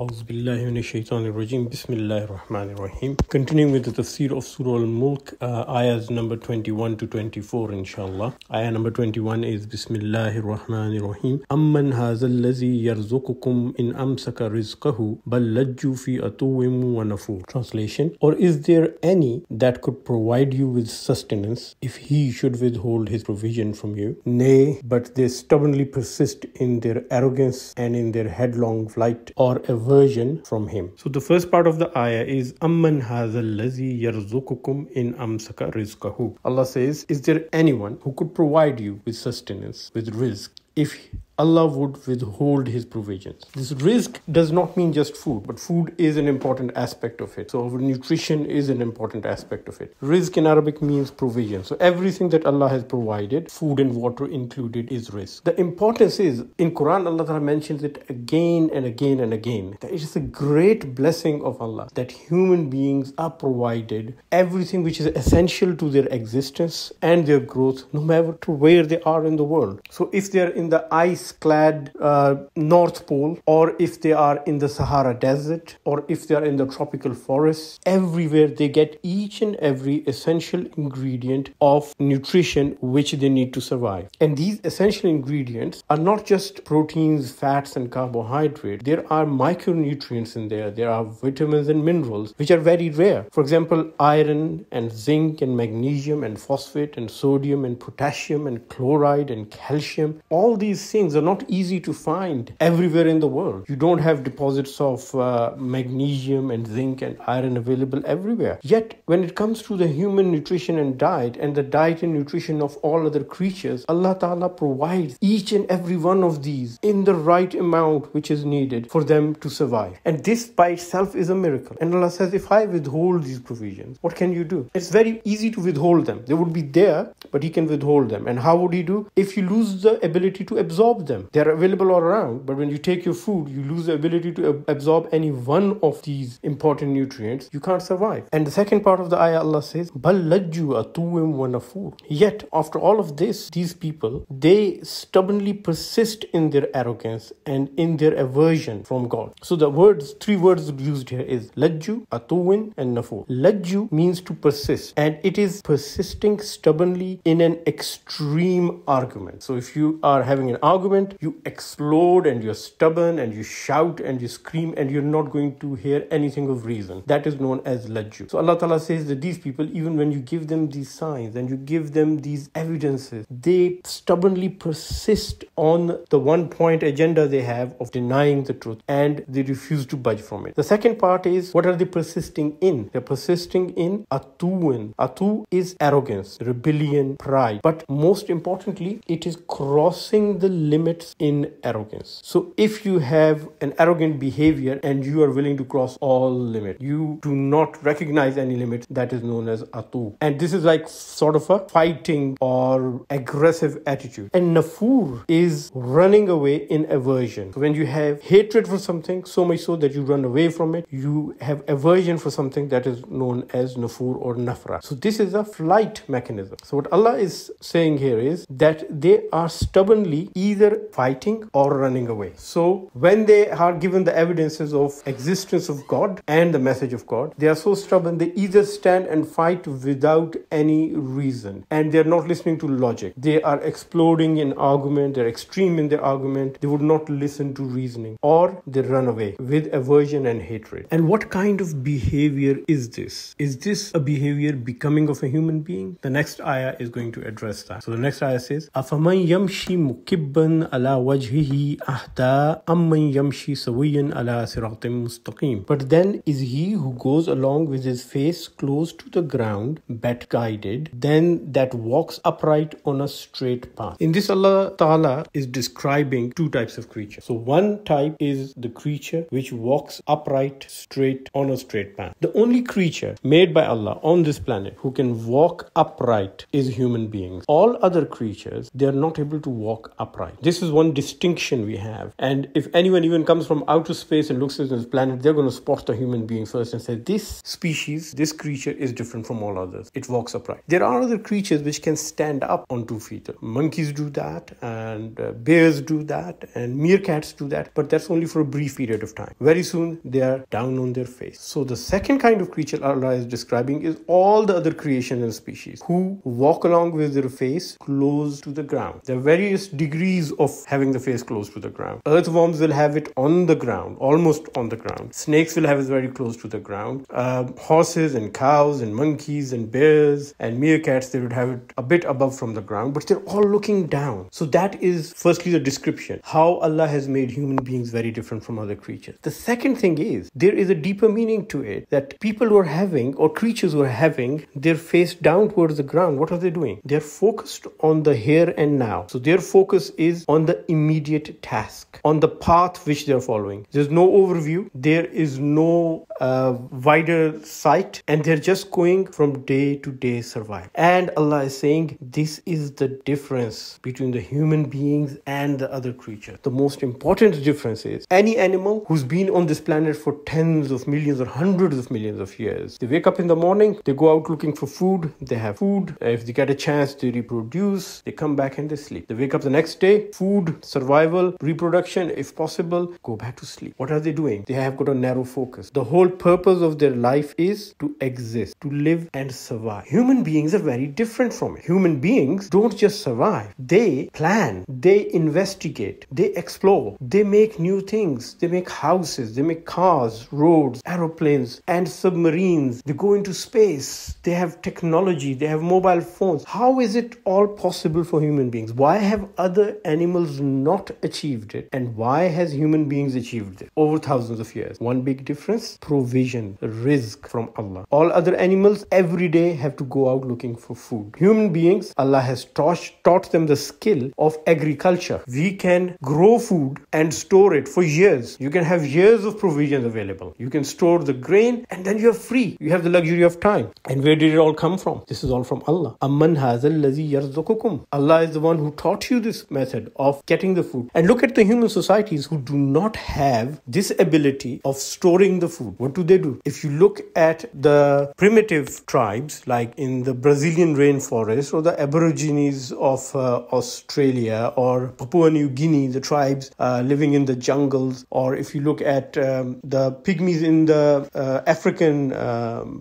أعوذ بالله من الشيطان الرجيم بسم الله الرحمن الرحيم. Continuing with the Tafsir of Surah Al-Mulk, ayahs number 21 to 24 inshallah. Ayah number 21 is Bismillahir Rahmanir Rahim. Amman hadha allazi yarzuqukum in amsaka rizqahu bal lajju fi atuwwin wa nafur. Translation: Or is there any that could provide you with sustenance if he should withhold his provision from you? Nay, but they stubbornly persist in their arrogance and in their headlong flight or aversion from him. So the first part of the ayah is Amman hadha allazi yarzuqukum in amsaka rizqahu. Allah says, is there anyone who could provide you with sustenance, with rizq, if Allah would withhold his provisions? This rizq does not mean just food, but food is an important aspect of it. So our nutrition is an important aspect of it. Rizq in Arabic means provision. So everything that Allah has provided, food and water included, is rizq. The importance is, in Quran, Allah Ta'ala mentions it again and again and again, that it is a great blessing of Allah that human beings are provided everything which is essential to their existence and their growth, no matter where they are in the world. So if they are in the ice-clad North Pole, or if they are in the Sahara Desert, or if they are in the tropical forests, everywhere they get each and every essential ingredient of nutrition which they need to survive. And these essential ingredients are not just proteins, fats, and carbohydrates. There are micronutrients in there. There are vitamins and minerals which are very rare. For example, iron and zinc and magnesium and phosphate and sodium and potassium and chloride and calcium. All these things are not easy to find everywhere in the world. You don't have deposits of magnesium and zinc and iron available everywhere. Yet, when it comes to the human nutrition and diet, and the diet and nutrition of all other creatures, Allah Ta'ala provides each and every one of these in the right amount which is needed for them to survive. And this by itself is a miracle. And Allah says, if I withhold these provisions, what can you do? It's very easy to withhold them. They would be there, but He can withhold them. And how would He do? If you lose the ability to absorb them. They are available all around, but when you take your food, you lose the ability to absorb any one of these important nutrients. You can't survive. And the second part of the ayah, Allah says, Bal lajju atuwwin wa nafur. Yet, after all of this, these people, they stubbornly persist in their arrogance and in their aversion from God. So the three words used here is lajju, atuwwin, and nafur. Lajju means to persist, and it is persisting stubbornly in an extreme argument. So if you are having an argument, you explode and you're stubborn and you shout and you scream and you're not going to hear anything of reason. That is known as lajju. So Allah Ta'ala says that these people, even when you give them these signs and you give them these evidences, they stubbornly persist on the one point agenda they have of denying the truth, and they refuse to budge from it. The second part is, what are they persisting in? They're persisting in atuwin. Atu is arrogance, rebellion, pride. But most importantly, it is crossing the limits in arrogance. So if you have an arrogant behavior and you are willing to cross all limits, you do not recognize any limits, that is known as atu. And this is like sort of a fighting or aggressive attitude. And nafur is running away in aversion. So when you have hatred for something, so much so that you run away from it, you have aversion for something, that is known as nafur or nafra. So this is a flight mechanism. So what Allah is saying here is that they are stubbornly either fighting or running away. So when they are given the evidences of existence of God and the message of God, they are so stubborn, they either stand and fight without any reason, and they are not listening to logic. They are exploding in argument, they're extreme in their argument, they would not listen to reasoning, or they run away with aversion and hatred. And what kind of behavior is this? Is this a behavior becoming of a human being? The next ayah is going to address that. So the next ayah says, أَفَمَنْ يَمْشِي مُكِبًّا عَلَى وَجْهِهِ أَهْدَى أَمَّنْ يَمْشِي سَوِيًّا عَلَى صِرَاطٍ مُسْتَقِيمٍ. But then is he who goes along with his face close to the ground, better guided, than that walks upright on a straight path. In this, Allah Ta'ala is describing two types of creatures. So one type is the creature which walks upright, straight, on a straight path. The only creature made by Allah on this planet who can walk upright is human beings. All other creatures, they are not able to walk upright. This this is one distinction we have. And if anyone even comes from outer space and looks at this planet, they're going to spot the human being first and say, this species, this creature is different from all others. It walks upright. There are other creatures which can stand up on 2 feet. Monkeys do that, and bears do that, and meerkats do that, but that's only for a brief period of time. Very soon, they are down on their face. So the second kind of creature Allah is describing is all the other creation and species who walk along with their face close to the ground. There are various degrees of having the face close to the ground. Earthworms will have it on the ground, almost on the ground. Snakes will have it very close to the ground. Horses and cows and monkeys and bears and meerkats, they would have it a bit above from the ground, but they're all looking down. So that is firstly the description, how Allah has made human beings very different from other creatures. The second thing is, there is a deeper meaning to it, that people who are having, or creatures who are having their face down towards the ground, what are they doing? They're focused on the here and now. So their focus is on the immediate task, on the path which they're following. There's no overview, there is no wider sight, and they're just going from day to day survival. And Allah is saying this is the difference between the human beings and the other creatures. The most important difference is, any animal who's been on this planet for tens of millions or hundreds of millions of years, they wake up in the morning, they go out looking for food, they have food, if they get a chance they reproduce, they come back and they sleep. They wake up the next day, food, survival, reproduction, if possible, go back to sleep. What are they doing? They have got a narrow focus. The whole purpose of their life is to exist, to live and survive. Human beings are very different from it. Human beings don't just survive. They plan, they investigate, they explore, they make new things, they make houses, they make cars, roads, aeroplanes and submarines. They go into space, they have technology, they have mobile phones. How is it all possible for human beings? Why have other animals not achieved it? And why has human beings achieved it over thousands of years? One big difference, provision, rizq from Allah. All other animals every day have to go out looking for food. Human beings, Allah has taught them the skill of agriculture. We can grow food and store it for years. You can have years of provisions available. You can store the grain and then you're free. You have the luxury of time. And where did it all come from? This is all from Allah. Amman hazal lazi yarzuqukum. Allah is the one who taught you this method of getting the food. And look at the human societies who do not have this ability of storing the food. What do? If you look at the primitive tribes, like in the Brazilian rainforest or the Aborigines of Australia or Papua New Guinea, the tribes living in the jungles, or if you look at the pygmies in the African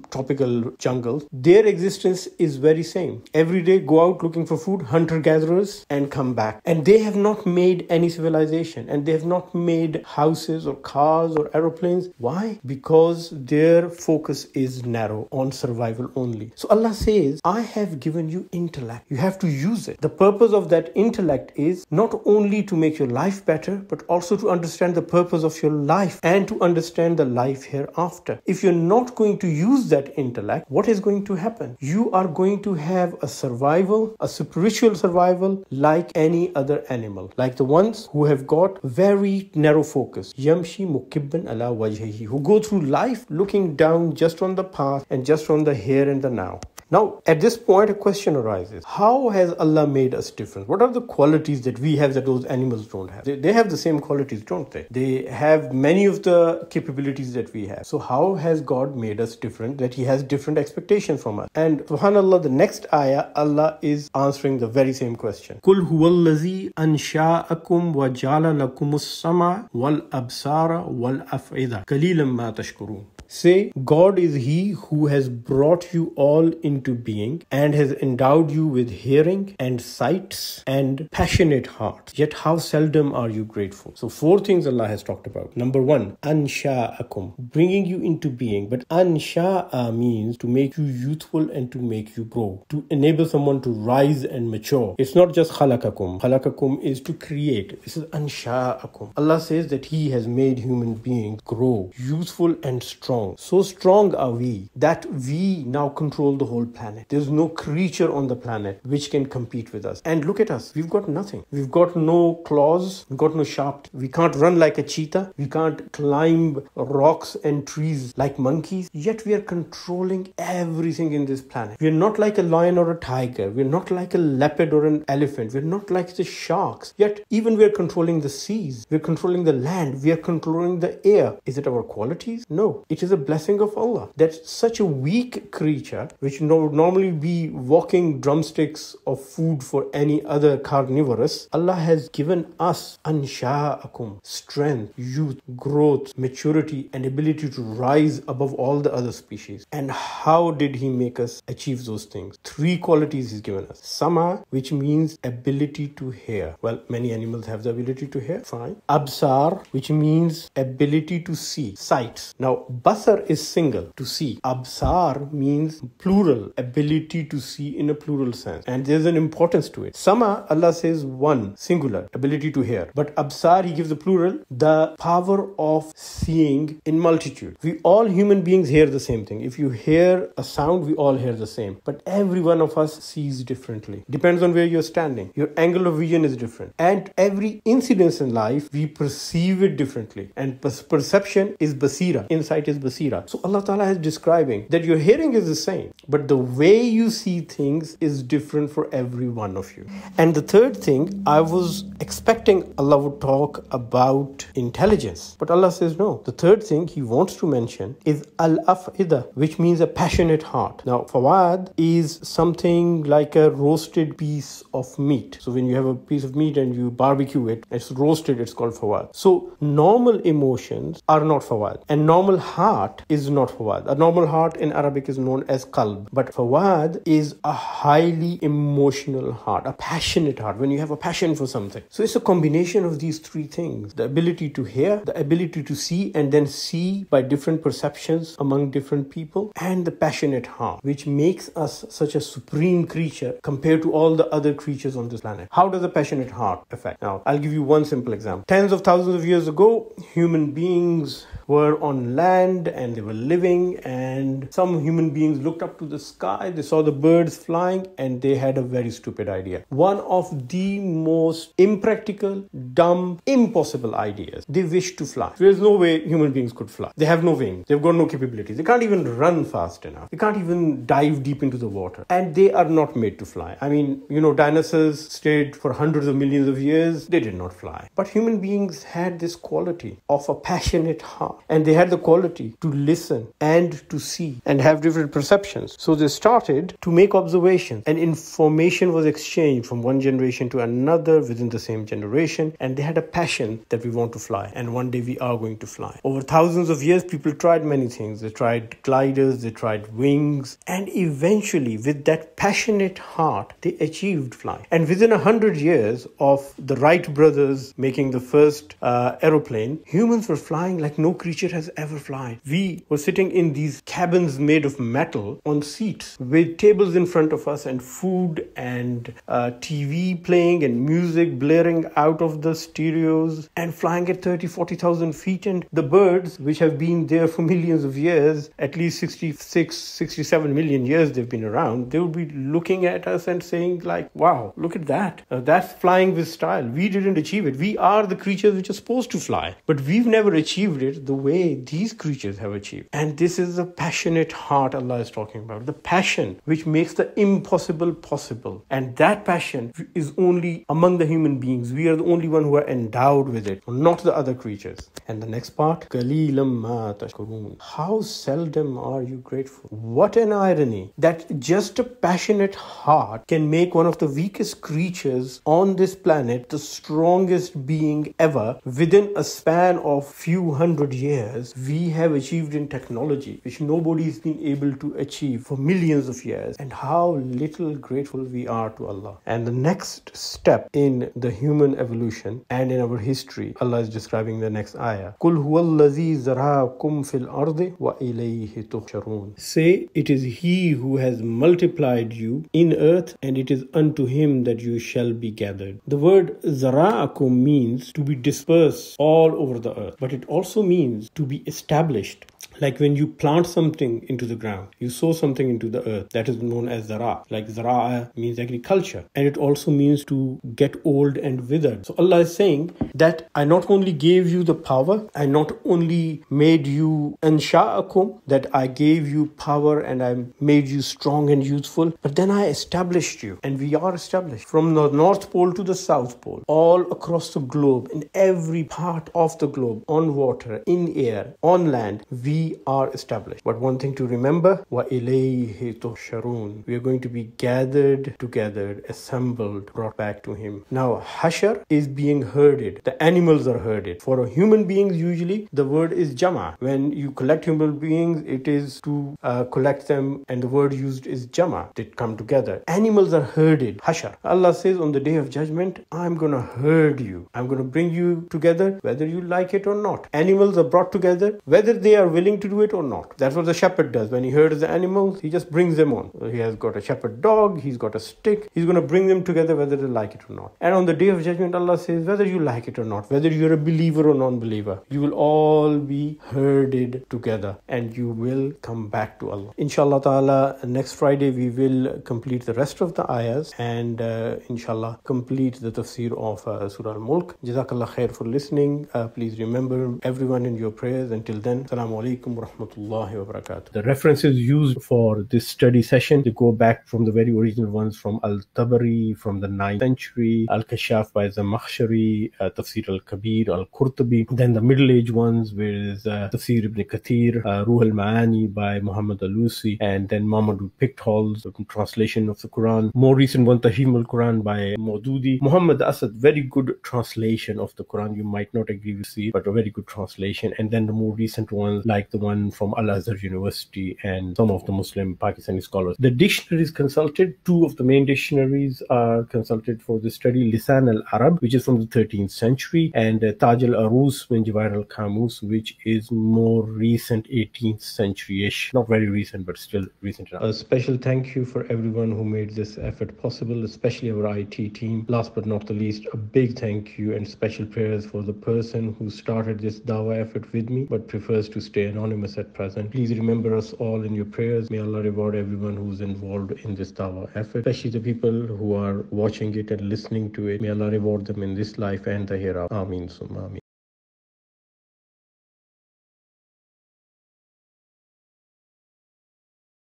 tropical jungles, their existence is very same. Every day go out looking for food, hunter-gatherers, and come back. And they have not made any civilization, and they have not made houses or cars or aeroplanes. Why? Because their focus is narrow on survival only. So Allah says, I have given you intellect. You have to use it. The purpose of that intellect is not only to make your life better, but also to understand the purpose of your life and to understand the life hereafter. If you're not going to use that intellect, what is going to happen? You are going to have a survival, a spiritual survival like any other animal, like the ones who have got very narrow focus. Yamshi mukibban ala wajhihi, who go through life looking down just on the path and just on the here and the now. Now, at this point, a question arises. How has Allah made us different? What are the qualities that we have that those animals don't have? They have the same qualities, don't they? They have many of the capabilities that we have. So how has God made us different, that He has different expectations from us? And subhanAllah, the next ayah, Allah is answering the very same question. Qul huwallazi ansha'akum wa ja'ala lakumus sama wal absara wal af'ida qalilan ma tashkurun. Say, God is He who has brought you all into being and has endowed you with hearing and sights and passionate hearts. Yet how seldom are you grateful? So 4 things Allah has talked about. Number 1, ansha'akum, bringing you into being. But ansha'a means to make you youthful and to make you grow, to enable someone to rise and mature. It's not just khalakakum. Khalakakum is to create. This is ansha'akum. Allah says that He has made human beings grow, youthful and strong. strong are we that we now control the whole planet. There's no creature on the planet which can compete with us. And look at us, we've got nothing. We've got no claws, we've got no sharp, we can't run like a cheetah, we can't climb rocks and trees like monkeys, yet we are controlling everything in this planet. We're not like a lion or a tiger, we're not like a leopard or an elephant, we're not like the sharks, yet even we're controlling the seas, we're controlling the land, we are controlling the air. Is it our qualities? No, it is a blessing of Allah that such a weak creature, which would normally be walking drumsticks of food for any other carnivorous, Allah has given us ansha'akum, strength, youth, growth, maturity, and ability to rise above all the other species. And how did He make us achieve those things? 3 qualities He's given us. Sama, which means ability to hear. Well, many animals have the ability to hear, fine. Absar, which means ability to see, sight. Now, basar is single, to see. Absar means plural, ability to see in a plural sense. And there's an importance to it. Sama, Allah says one, singular, ability to hear. But absar, He gives the plural, the power of seeing in multitude. We all human beings hear the same thing. If you hear a sound, we all hear the same. But every one of us sees differently. Depends on where you're standing. Your angle of vision is different. And every incidence in life, we perceive it differently. And perception is basira. Insight is basira. So Allah Ta'ala is describing that your hearing is the same, but the way you see things is different for every one of you. And the third thing, I was expecting Allah would talk about intelligence. But Allah says no. The third thing He wants to mention is al-af'ida, which means a passionate heart. Now, fawad is something like a roasted piece of meat. So when you have a piece of meat and you barbecue it, it's roasted, it's called fawad. So normal emotions are not fawad. And normal heart is not fawad. A normal heart in Arabic is known as qalb. But fawad is a highly emotional heart, a passionate heart, when you have a passion for something. So it's a combination of these 3 things. The ability to hear, the ability to see, and then see by different perceptions among different people, and the passionate heart, which makes us such a supreme creature compared to all the other creatures on this planet. How does a passionate heart affect? Now, I'll give you one simple example. Tens of thousands of years ago, human beings were on land and they were living, and some human beings looked up to the sky, they saw the birds flying, and they had a very stupid idea. One of the most impractical, dumb, impossible ideas. They wished to fly. There's no way human beings could fly. They have no wings. They've got no capabilities. They can't even run fast enough. They can't even dive deep into the water. And they are not made to fly. I mean, dinosaurs stayed for hundreds of millions of years. They did not fly. But human beings had this quality of a passionate heart. And they had the quality to listen and to see and have different perceptions. So they started to make observations, and information was exchanged from one generation to another within the same generation. And they had a passion that we want to fly. And one day we are going to fly. Over thousands of years, people tried many things. They tried gliders, they tried wings. And eventually, with that passionate heart, they achieved flying. And within 100 years of the Wright brothers making the first aeroplane, humans were flying like no creature has ever flown. We were sitting in these cabins made of metal on seats with tables in front of us and food and TV playing and music blaring out of the stereos and flying at 30,000-40,000 feet. And the birds, which have been there for millions of years, at least 67 million years they've been around, they would be looking at us and saying like, wow, look at that. That's flying with style. We didn't achieve it. We are the creatures which are supposed to fly, but we've never achieved it the way these creatures have achieved. And this is the passionate heart Allah is talking about. The passion which makes the impossible possible. And that passion is only among the human beings. We are the only one who are endowed with it, not the other creatures. And the next part, قَلِيلًا مَا تَشْكُرُونَ. How seldom are you grateful? What an irony that just a passionate heart can make one of the weakest creatures on this planet the strongest being ever. Within a span of few hundred years, we have achieved in technology which nobody has been able to achieve for millions of years. And how little grateful we are to Allah. And the next step in the human evolution and in our history, Allah is describing the next ayah. قُلْ هُوَ الَّذِي زَرَعَكُمْ فِي الْأَرْضِ وَإِلَيْهِ تُحْشَرُونَ. Say, it is He who has multiplied you in earth, and it is unto Him that you shall be gathered. The word zara'akum means to be dispersed all over the earth, but it also means to be established established. Like when you plant something into the ground, you sow something into the earth, that is known as zara. Like zara means agriculture, and it also means to get old and withered. So Allah is saying that I not only gave you the power, I not only made you ansha'akum, that I gave you power and I made you strong and youthful, but then I established you, and we are established from the North Pole to the South Pole, all across the globe, in every part of the globe, on water, in air, on land, we are established. But one thing to remember, wa ilayhi tuhsharun, we are going to be gathered together, assembled, brought back to him. Now hashar is being herded, the animals are herded. For a human beings, usually the word is jama. When you collect human beings, it is to collect them, and the word used is jama, they come together. Animals are herded, hashar. Allah says on the day of judgment, I'm gonna herd you, I'm gonna bring you together whether you like it or not. Animals are brought together whether they are willing to do it or not. That's what the shepherd does. When he herds the animals, he just brings them on. He has got a shepherd dog, he's got a stick, he's going to bring them together whether they like it or not. And on the day of judgment, Allah says, whether you like it or not, whether you're a believer or non-believer, you will all be herded together and you will come back to Allah. Inshallah ta'ala, next Friday we will complete the rest of the ayahs and inshallah complete the tafsir of Surah Al-Mulk. Jazakallah khair for listening. Please remember everyone in your prayers. Until then, Assalamu alaikum wa rahmatullahi wa barakatuh. The references used for this study session, they go back from the very original ones from Al-Tabari from the 9th century, Al-Kashaf by Zamakhshari, Tafsir al-Kabir, Al-Qurtubi. Then the Middle Age ones with Tafsir ibn Kathir, Ruh al-Ma'ani by Muhammad al-Lusi, and then Mamadou Pichtol's translation of the Quran. More recent one, Tahim al-Quran by Maududi. Muhammad Asad, very good translation of the Quran. You might not agree with it, but a very good translation. And then the more recent ones, like the one from Al-Azhar University and some of the Muslim Pakistani scholars. The dictionaries consulted, two of the main dictionaries are consulted for the study: Lisan al-Arab, which is from the 13th century, and Taj al-Arus min Jawahir al-Kamus, which is more recent, 18th century-ish. Not very recent, but still recent enough. A special thank you for everyone who made this effort possible, especially our IT team. Last but not the least, a big thank you and special prayers for the person who started this dawah effort with me, but prefers to stay anonymous at present. Please remember us all in your prayers. May Allah reward everyone who's involved in this dawah effort, especially the people who are watching it and listening to it. May Allah reward them in this life and the hereafter. Ameen summa ameen.